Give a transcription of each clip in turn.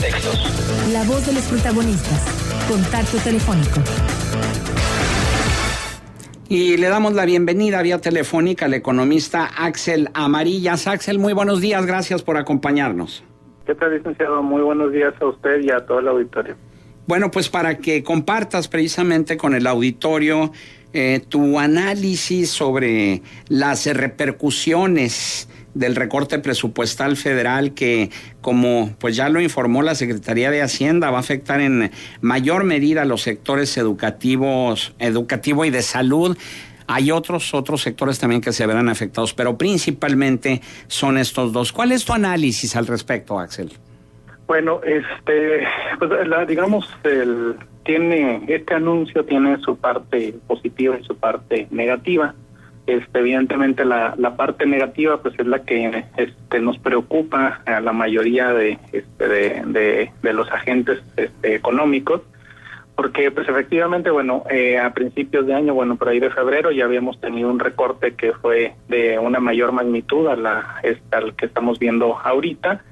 contextos. La voz de los protagonistas. Contacto telefónico. Y le damos la bienvenida vía telefónica al economista Axel Amarillas. Axel, muy buenos días, gracias por acompañarnos. ¿Qué tal, licenciado? Muy buenos días a usted y a todo el auditorio. Bueno, pues para que compartas precisamente con el auditorio tu análisis sobre las repercusiones del recorte presupuestal federal que, como pues ya lo informó la Secretaría de Hacienda, va a afectar en mayor medida a los sectores educativo y de salud. Hay otros sectores también que se verán afectados, pero principalmente son estos dos. ¿Cuál es tu análisis al respecto, Axel? Bueno, pues digamos, este anuncio tiene su parte positiva y su parte negativa. Evidentemente la parte negativa pues es la que nos preocupa a la mayoría de los agentes económicos, porque pues efectivamente a principios de año, por ahí de febrero ya habíamos tenido un recorte que fue de una mayor magnitud al que estamos viendo ahorita.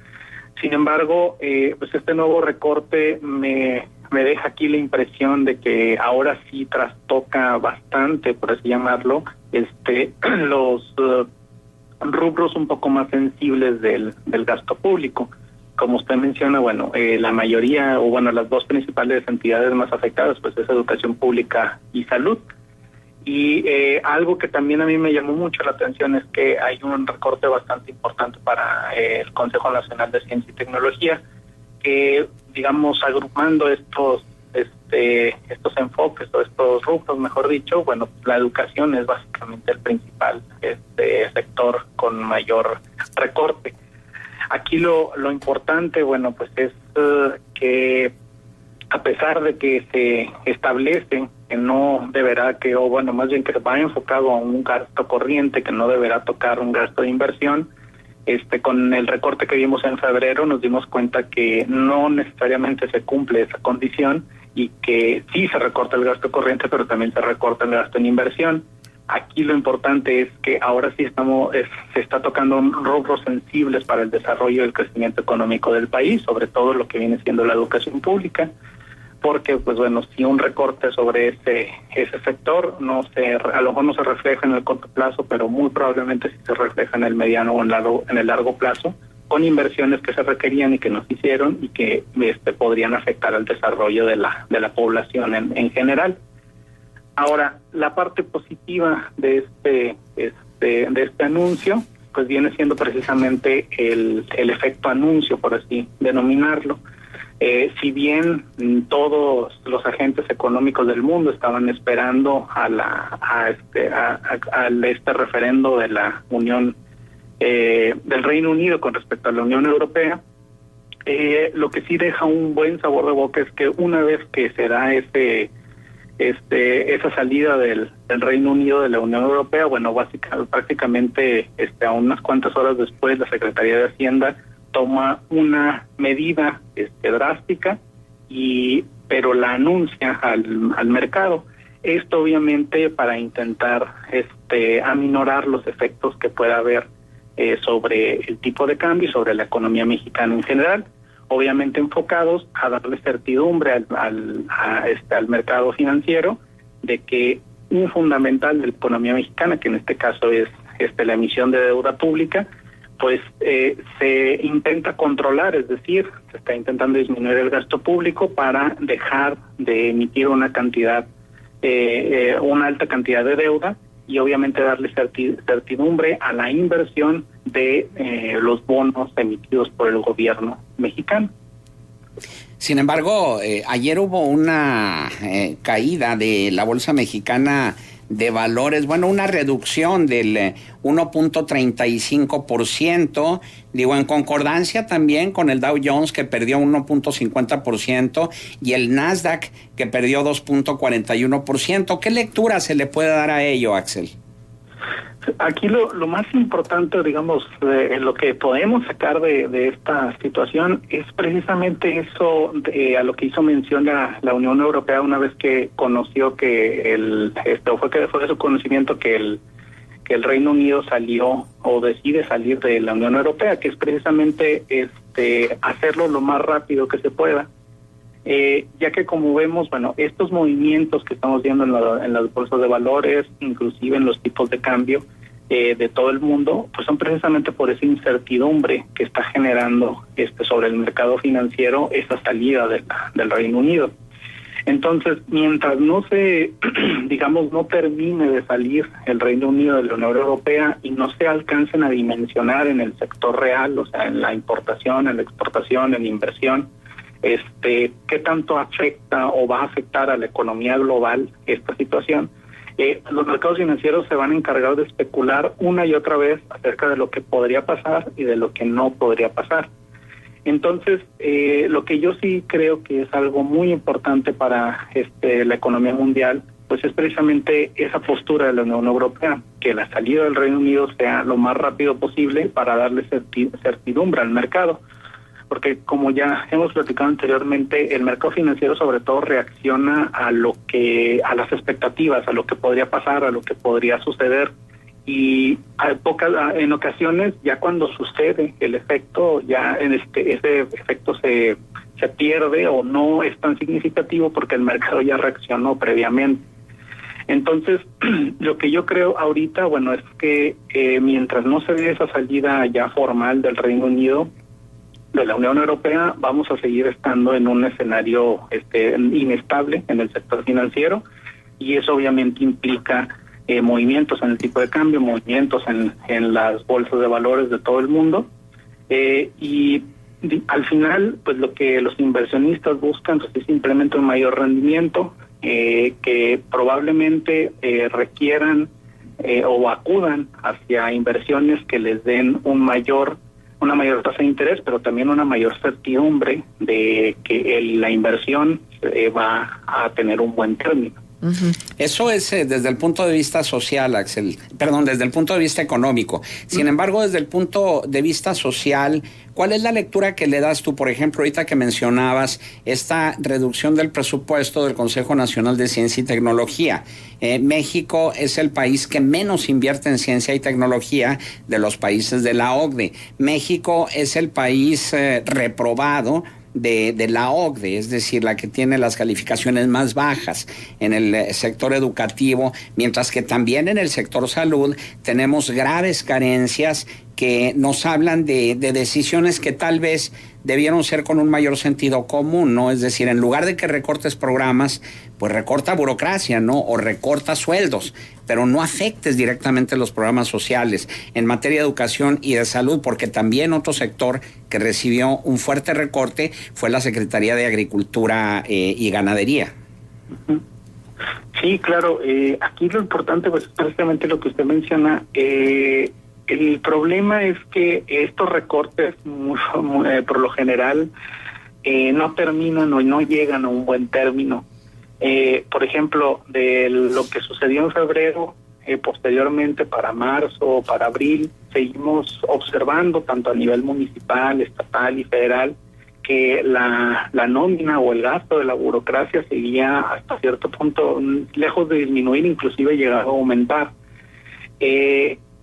Sin embargo, pues este nuevo recorte me deja aquí la impresión de que ahora sí trastoca bastante, por así llamarlo, los rubros un poco más sensibles del gasto público. Como usted menciona, la mayoría las dos principales entidades más afectadas pues es educación pública y salud. Y algo que también a mí me llamó mucho la atención es que hay un recorte bastante importante para el Consejo Nacional de Ciencia y Tecnología, que, digamos, agrupando estos enfoques o estos rubros, mejor dicho, la educación es básicamente el principal sector con mayor recorte. Aquí lo importante, pues es que a pesar de que se establece que no deberá más bien que va enfocado a un gasto corriente, que no deberá tocar un gasto de inversión, con el recorte que vimos en febrero nos dimos cuenta que no necesariamente se cumple esa condición y que sí se recorta el gasto corriente, pero también se recorta el gasto en inversión. Aquí lo importante es que ahora sí se está tocando rubros sensibles para el desarrollo y el crecimiento económico del país, sobre todo lo que viene siendo la educación pública, porque si un recorte sobre ese sector a lo mejor no se refleja en el corto plazo, pero muy probablemente sí se refleja en el mediano o en el largo plazo, con inversiones que se requerían y que no se hicieron y que podrían afectar al desarrollo de la población en general. Ahora, la parte positiva de este anuncio pues viene siendo precisamente el efecto anuncio, por así denominarlo. Si bien todos los agentes económicos del mundo estaban esperando a este referendo de la Unión del Reino Unido con respecto a la Unión Europea, lo que sí deja un buen sabor de boca es que una vez que se da esa salida del Reino Unido de la Unión Europea, prácticamente a unas cuantas horas después la Secretaría de Hacienda toma una medida drástica pero la anuncia al mercado. Esto obviamente para intentar aminorar los efectos que pueda haber sobre el tipo de cambio y sobre la economía mexicana en general, obviamente enfocados a darle certidumbre al mercado financiero de que un fundamental de la economía mexicana, que en este caso es la emisión de deuda pública, pues se intenta controlar, es decir, se está intentando disminuir el gasto público para dejar de emitir una alta cantidad de deuda y obviamente darle certidumbre a la inversión de los bonos emitidos por el gobierno mexicano. Sin embargo, ayer hubo una caída de la Bolsa Mexicana de Valores, una reducción del 1.35%, en concordancia también con el Dow Jones, que perdió 1.50%, y el Nasdaq, que perdió 2.41%. ¿Qué lectura se le puede dar a ello, Axel? Aquí lo más importante, digamos, lo que podemos sacar de esta situación es precisamente eso a lo que hizo mención la Unión Europea una vez que conoció que fue de su conocimiento que el Reino Unido salió o decide salir de la Unión Europea, que es precisamente hacerlo lo más rápido que se pueda, ya que como vemos, bueno, estos movimientos que estamos viendo en las bolsas de valores, inclusive en los tipos de cambio de todo el mundo, pues son precisamente por esa incertidumbre que está generando sobre el mercado financiero esa salida del Reino Unido. Entonces, mientras no no termine de salir el Reino Unido de la Unión Europea y no se alcancen a dimensionar en el sector real, o sea, en la importación, en la exportación, en la inversión, qué tanto afecta o va a afectar a la economía global esta situación, los mercados financieros se van a encargar de especular una y otra vez acerca de lo que podría pasar y de lo que no podría pasar. Entonces, lo que yo sí creo que es algo muy importante para la economía mundial, pues es precisamente esa postura de la Unión Europea, que la salida del Reino Unido sea lo más rápido posible para darle certidumbre al mercado. Porque como ya hemos platicado anteriormente, el mercado financiero sobre todo reacciona a las expectativas, a lo que podría pasar, a lo que podría suceder. Y en ocasiones, ya cuando sucede el efecto, ya ese efecto se pierde o no es tan significativo porque el mercado ya reaccionó previamente. Entonces, lo que yo creo ahorita, bueno, es que mientras no se dé esa salida ya formal del Reino Unido, de la Unión Europea, vamos a seguir estando en un escenario inestable en el sector financiero, y eso obviamente implica movimientos en el tipo de cambio, movimientos en las bolsas de valores de todo el mundo, y al final, pues lo que los inversionistas buscan pues, es simplemente un mayor rendimiento, que probablemente requieran o acudan hacia inversiones que les den una mayor tasa de interés, pero también una mayor certidumbre de que la inversión va a tener un buen término. Eso es desde el punto de vista social, Axel, desde el punto de vista económico. Sin embargo, desde el punto de vista social, ¿cuál es la lectura que le das tú, por ejemplo, ahorita que mencionabas esta reducción del presupuesto del Consejo Nacional de Ciencia y Tecnología? México es el país que menos invierte en ciencia y tecnología de los países de la OCDE. México es el país reprobado de la OCDE, es decir, la que tiene las calificaciones más bajas en el sector educativo, mientras que también en el sector salud tenemos graves carencias que nos hablan de decisiones que tal vez debieron ser con un mayor sentido común, ¿no? Es decir, en lugar de que recortes programas, pues recorta burocracia, ¿no? O recorta sueldos, pero no afectes directamente los programas sociales en materia de educación y de salud, porque también otro sector que recibió un fuerte recorte fue la Secretaría de Agricultura y Ganadería. Sí, claro. Aquí lo importante pues es precisamente lo que usted menciona. El problema es que estos recortes por lo general no terminan o no llegan a un buen término. Por ejemplo, de lo que sucedió en febrero, posteriormente para marzo, para abril, seguimos observando tanto a nivel municipal, estatal y federal que la nómina o el gasto de la burocracia seguía hasta cierto punto lejos de disminuir, inclusive llegaba a aumentar.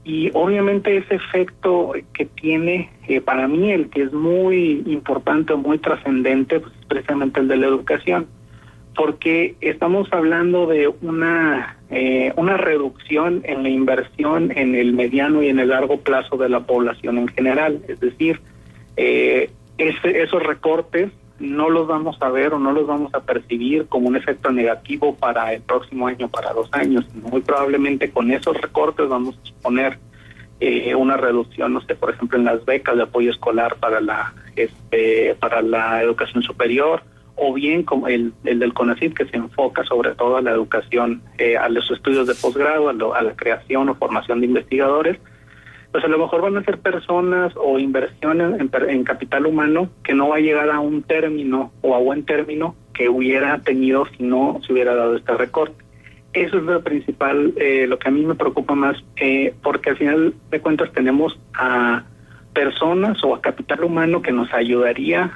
Y obviamente ese efecto que tiene, para mí el que es muy importante, muy trascendente, pues es precisamente el de la educación, porque estamos hablando de una reducción en la inversión en el mediano y en el largo plazo de la población en general. Es decir, esos recortes no los vamos a ver o no los vamos a percibir como un efecto negativo para el próximo año, para 2 años. Muy probablemente con esos recortes vamos a exponer una reducción, no sé, por ejemplo, en las becas de apoyo escolar para la educación superior, o bien como el del CONACYT, que se enfoca sobre todo a la educación, a los estudios de posgrado, a la creación o formación de investigadores. Pues a lo mejor van a ser personas o inversiones en capital humano que no va a llegar a un término o a buen término que hubiera tenido si no se hubiera dado este recorte. Eso es lo principal, lo que a mí me preocupa más, porque al final de cuentas tenemos a personas o a capital humano que nos ayudaría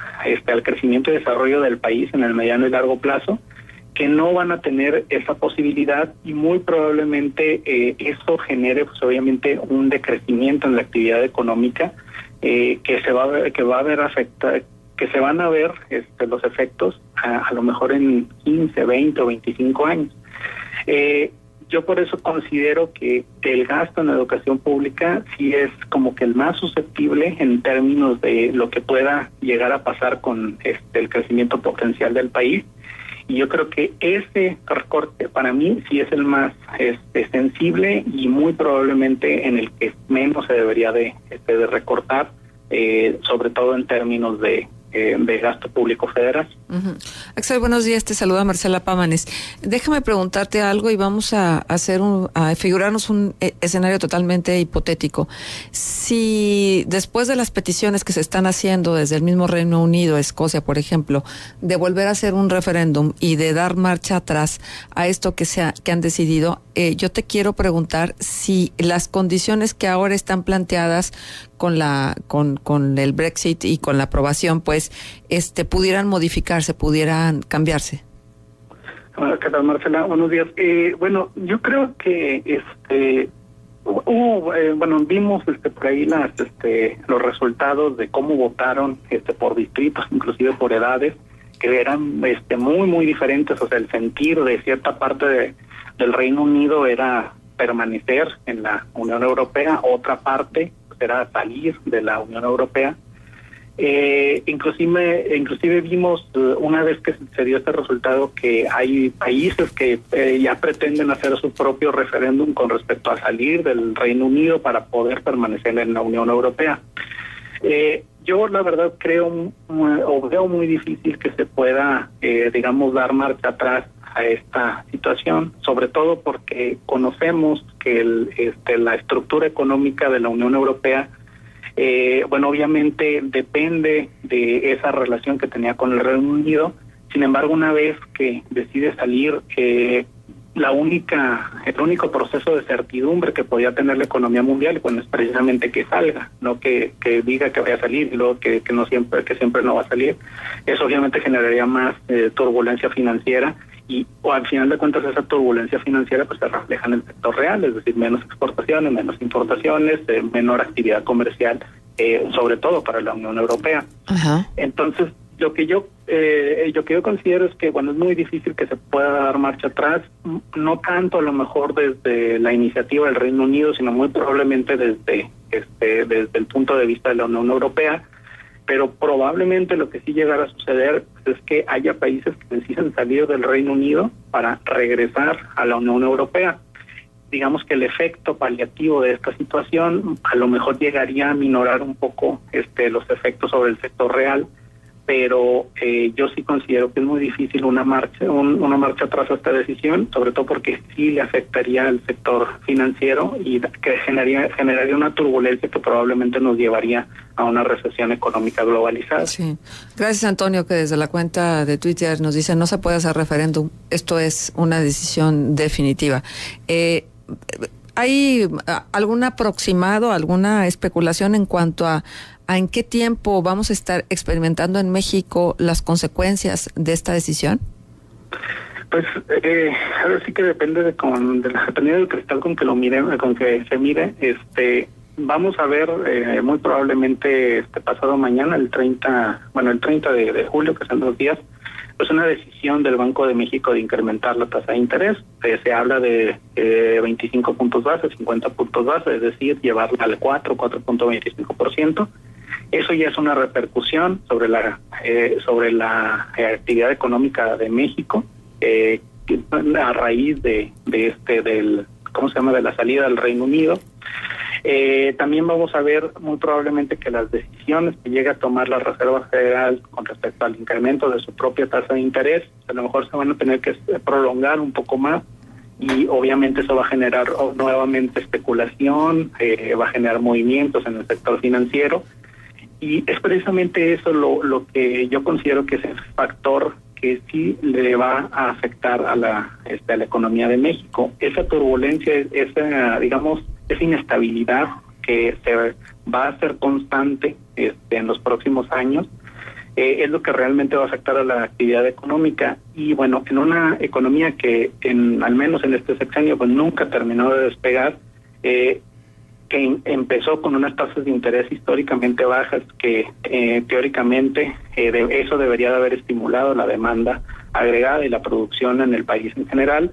al crecimiento y desarrollo del país en el mediano y largo plazo, que no van a tener esa posibilidad, y muy probablemente eso genere pues obviamente un decrecimiento en la actividad económica que se va a ver afectar, que se van a ver los efectos a lo mejor en 15, 20 o 25 años. Yo por eso considero que el gasto en educación pública sí es como que el más susceptible en términos de lo que pueda llegar a pasar con el crecimiento potencial del país. Y yo creo que ese recorte para mí sí es el más sensible y muy probablemente en el que menos se debería de recortar, sobre todo en términos de gasto público federal. Uh-huh. Axel, buenos días, te saluda Marcela Pámanes. Déjame preguntarte algo y vamos a figurarnos un escenario totalmente hipotético. Si después de las peticiones que se están haciendo desde el mismo Reino Unido, Escocia, por ejemplo, de volver a hacer un referéndum y de dar marcha atrás a esto que han decidido, yo te quiero preguntar si las condiciones que ahora están planteadas con el Brexit y con la aprobación, pues, pudieran modificarse, pudieran cambiarse. ¿Qué tal, Marcela? Buenos días. Bueno, yo creo que vimos por ahí los resultados de cómo votaron por distritos, inclusive por edades, que eran muy, muy diferentes. O sea, el sentir de cierta parte del Reino Unido era permanecer en la Unión Europea, otra parte era salir de la Unión Europea. Inclusive vimos, una vez que se dio este resultado, que hay países que ya pretenden hacer su propio referéndum con respecto a salir del Reino Unido para poder permanecer en la Unión Europea. Yo la verdad creo o veo muy difícil que se pueda, dar marcha atrás a esta situación, sobre todo porque conocemos que la estructura económica de la Unión Europea, obviamente depende de esa relación que tenía con el Reino Unido. Sin embargo, una vez que decide salir, el único proceso de certidumbre que podía tener la economía mundial, es precisamente que salga, no que diga que vaya a salir y luego que siempre no va a salir. Eso obviamente generaría más turbulencia financiera. Y al final de cuentas esa turbulencia financiera pues se refleja en el sector real, es decir, menos exportaciones, menos importaciones, menor actividad comercial, sobre todo para la Unión Europea. Uh-huh. Entonces, lo que yo considero es que es muy difícil que se pueda dar marcha atrás, no tanto a lo mejor desde la iniciativa del Reino Unido, sino muy probablemente desde el punto de vista de la Unión Europea. Pero probablemente lo que sí llegará a suceder es que haya países que deciden salir del Reino Unido para regresar a la Unión Europea. Digamos que el efecto paliativo de esta situación a lo mejor llegaría a minorar un poco los efectos sobre el sector real, pero yo sí considero que es muy difícil una marcha atrás a esta decisión, sobre todo porque sí le afectaría al sector financiero y que generaría una turbulencia que probablemente nos llevaría a una recesión económica globalizada. Sí. Gracias, Antonio, que desde la cuenta de Twitter nos dice: no se puede hacer referéndum, esto es una decisión definitiva. ¿Hay algún aproximado, alguna especulación en cuanto a en qué tiempo vamos a estar experimentando en México las consecuencias de esta decisión? Pues ahora sí que depende dependiendo del cristal con que se mire. Vamos a ver muy probablemente pasado mañana, el 30 de julio, que son 2 días, pues una decisión del Banco de México de incrementar la tasa de interés. Se habla de 25 puntos base, 50 puntos base, es decir, llevarla al 4.25%. Eso ya es una repercusión sobre la actividad económica de México, a raíz de la salida del Reino Unido. También vamos a ver muy probablemente que las decisiones que llegue a tomar la Reserva Federal con respecto al incremento de su propia tasa de interés, a lo mejor se van a tener que prolongar un poco más, y obviamente eso va a generar nuevamente especulación, va a generar movimientos en el sector financiero, y es precisamente eso lo que yo considero que es el factor que sí le va a afectar a la economía de México. Esa turbulencia, esa inestabilidad que se va a ser constante en los próximos años, es lo que realmente va a afectar a la actividad económica. Y bueno, en una economía que al menos en este sexenio pues nunca terminó de despegar, que empezó con unas tasas de interés históricamente bajas que teóricamente eso debería de haber estimulado la demanda agregada y la producción en el país en general,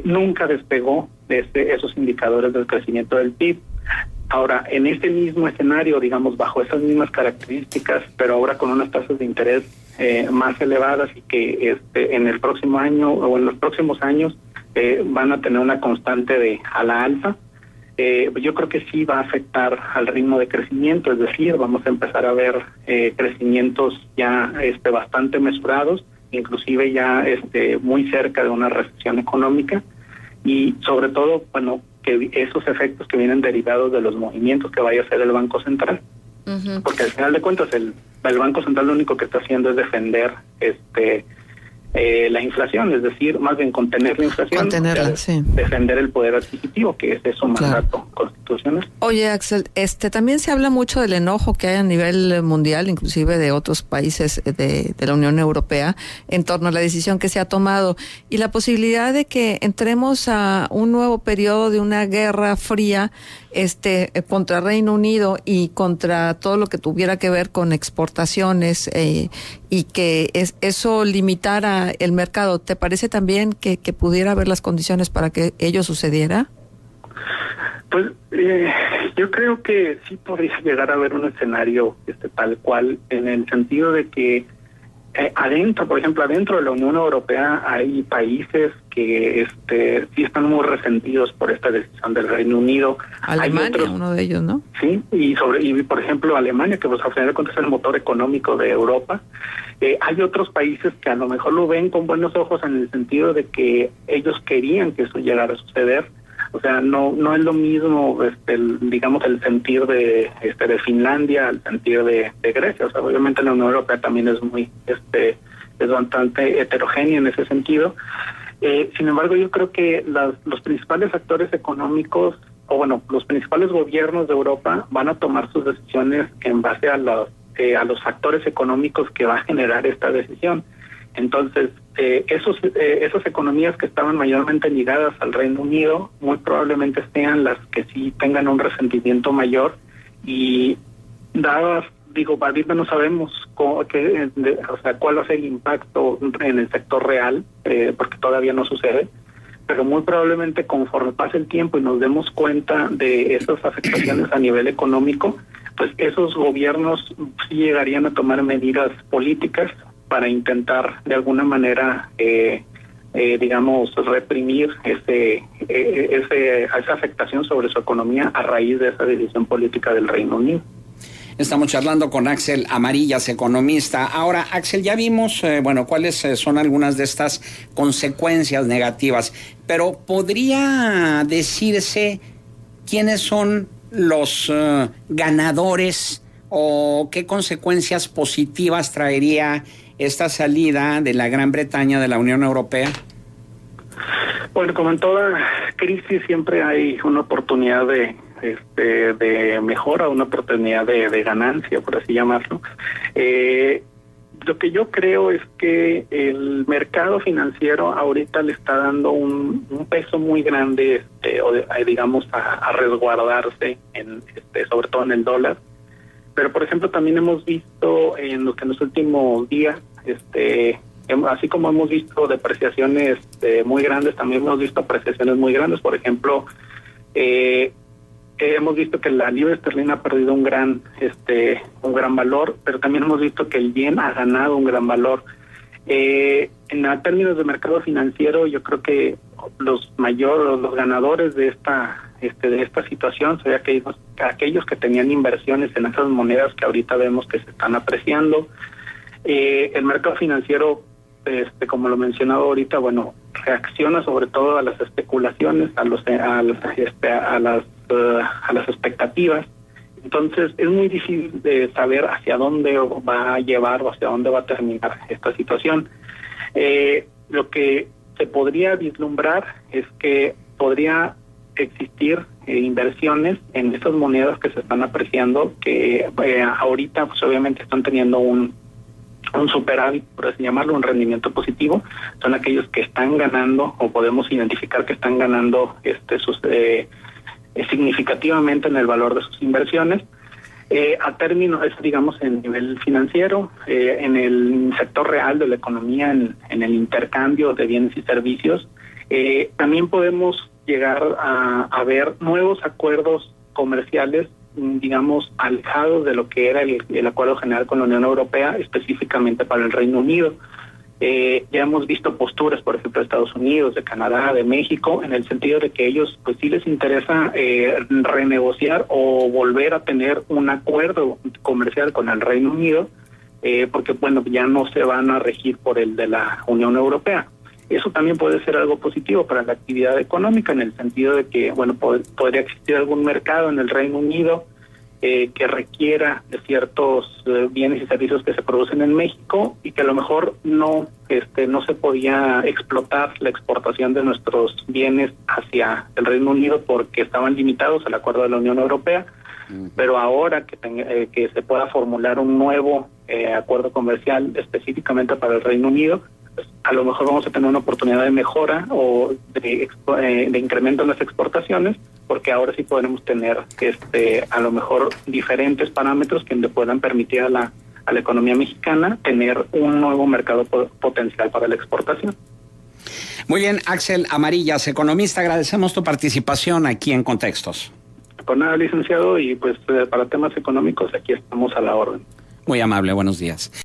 nunca despegó de esos indicadores del crecimiento del PIB. Ahora, en este mismo escenario, digamos, bajo esas mismas características, pero ahora con unas tasas de interés más elevadas y que en el próximo año o en los próximos años van a tener una constante a la alza, yo creo que sí va a afectar al ritmo de crecimiento, es decir, vamos a empezar a ver crecimientos ya bastante mesurados, inclusive ya muy cerca de una recesión económica, y sobre todo, bueno, que esos efectos que vienen derivados de los movimientos que vaya a hacer el Banco Central. Uh-huh. Porque al final de cuentas el Banco Central lo único que está haciendo es defender la inflación, es decir, más bien contener la inflación, sí. Defender el poder adquisitible, que es su mandato constitucional. Oye, Axel, también se habla mucho del enojo que hay a nivel mundial, inclusive de otros países de la Unión Europea, en torno a la decisión que se ha tomado y la posibilidad de que entremos a un nuevo periodo de una guerra fría contra Reino Unido y contra todo lo que tuviera que ver con exportaciones y que eso limitara el mercado. ¿Te parece también que pudiera haber las condiciones para que ello sucediera? Pues yo creo que sí podría llegar a haber un escenario tal cual, en el sentido de que por ejemplo, adentro de la Unión Europea hay países que sí están muy resentidos por esta decisión del Reino Unido. Alemania, uno de ellos, ¿no? Sí, y por ejemplo Alemania, que pues, al final de cuentas es el motor económico de Europa. Hay otros países que a lo mejor lo ven con buenos ojos en el sentido de que ellos querían que eso llegara a suceder. O sea, no es lo mismo, digamos, el sentir de Finlandia al sentir de Grecia. O sea, obviamente la Unión Europea también es es bastante heterogénea en ese sentido. Sin embargo, yo creo que los principales actores económicos, o bueno, los principales gobiernos de Europa van a tomar sus decisiones en base a los factores económicos que va a generar esta decisión. Entonces, esas economías que estaban mayormente ligadas al Reino Unido muy probablemente sean las que sí tengan un resentimiento mayor y dadas, ahorita no sabemos cuál va a ser el impacto en el sector real, porque todavía no sucede, pero muy probablemente conforme pase el tiempo y nos demos cuenta de esas afectaciones a nivel económico, pues esos gobiernos sí llegarían a tomar medidas políticas para intentar de alguna manera, reprimir esa afectación sobre su economía a raíz de esa decisión política del Reino Unido. Estamos charlando con Axel Amarillas, economista. Ahora, Axel, ya vimos, cuáles son algunas de estas consecuencias negativas, pero ¿podría decirse quiénes son los ganadores o qué consecuencias positivas traería esta salida de la Gran Bretaña de la Unión Europea? Bueno, como en toda crisis siempre hay una oportunidad de mejora, una oportunidad de ganancia, por así llamarlo. Lo que yo creo es que el mercado financiero ahorita le está dando un peso muy grande, a resguardarse sobre todo en el dólar. Pero, por ejemplo, también hemos visto en los últimos días, así como hemos visto depreciaciones muy grandes, también hemos visto apreciaciones muy grandes. Por ejemplo, hemos visto que la libra esterlina ha perdido un gran valor, pero también hemos visto que el yen ha ganado un gran valor. En términos de mercado financiero, yo creo que los ganadores de esta situación serían aquellos que tenían inversiones en esas monedas que ahorita vemos que se están apreciando. El mercado financiero, como lo mencionaba ahorita, reacciona sobre todo a las especulaciones, a las expectativas. Entonces es muy difícil de saber hacia dónde va a llevar o hacia dónde va a terminar esta situación. Lo que se podría vislumbrar es que podría existir inversiones en estas monedas que se están apreciando, que ahorita pues obviamente están teniendo un superávit, por así llamarlo, un rendimiento positivo. Son aquellos que están ganando, o podemos identificar que están ganando significativamente en el valor de sus inversiones. A término, eso digamos en nivel financiero, en el sector real de la economía, en el intercambio de bienes y servicios, también podemos llegar a ver nuevos acuerdos comerciales, digamos, alejados de lo que era el acuerdo general con la Unión Europea, específicamente para el Reino Unido. Ya hemos visto posturas, por ejemplo, de Estados Unidos, de Canadá, de México, en el sentido de que ellos pues sí les interesa renegociar o volver a tener un acuerdo comercial con el Reino Unido, porque bueno, ya no se van a regir por el de la Unión Europea. Eso también puede ser algo positivo para la actividad económica, en el sentido de que bueno, podría existir algún mercado en el Reino Unido que requiera de ciertos bienes y servicios que se producen en México y que a lo mejor no se podía explotar la exportación de nuestros bienes hacia el Reino Unido porque estaban limitados al acuerdo de la Unión Europea, pero ahora que se pueda formular un nuevo acuerdo comercial específicamente para el Reino Unido, pues a lo mejor vamos a tener una oportunidad de mejora o de incremento en las exportaciones, porque ahora sí podremos tener a lo mejor diferentes parámetros que le puedan permitir a la economía mexicana tener un nuevo mercado potencial para la exportación. Muy bien, Axel Amarillas, economista, agradecemos tu participación aquí en Contextos. Por nada, licenciado, y pues para temas económicos aquí estamos a la orden. Muy amable, buenos días.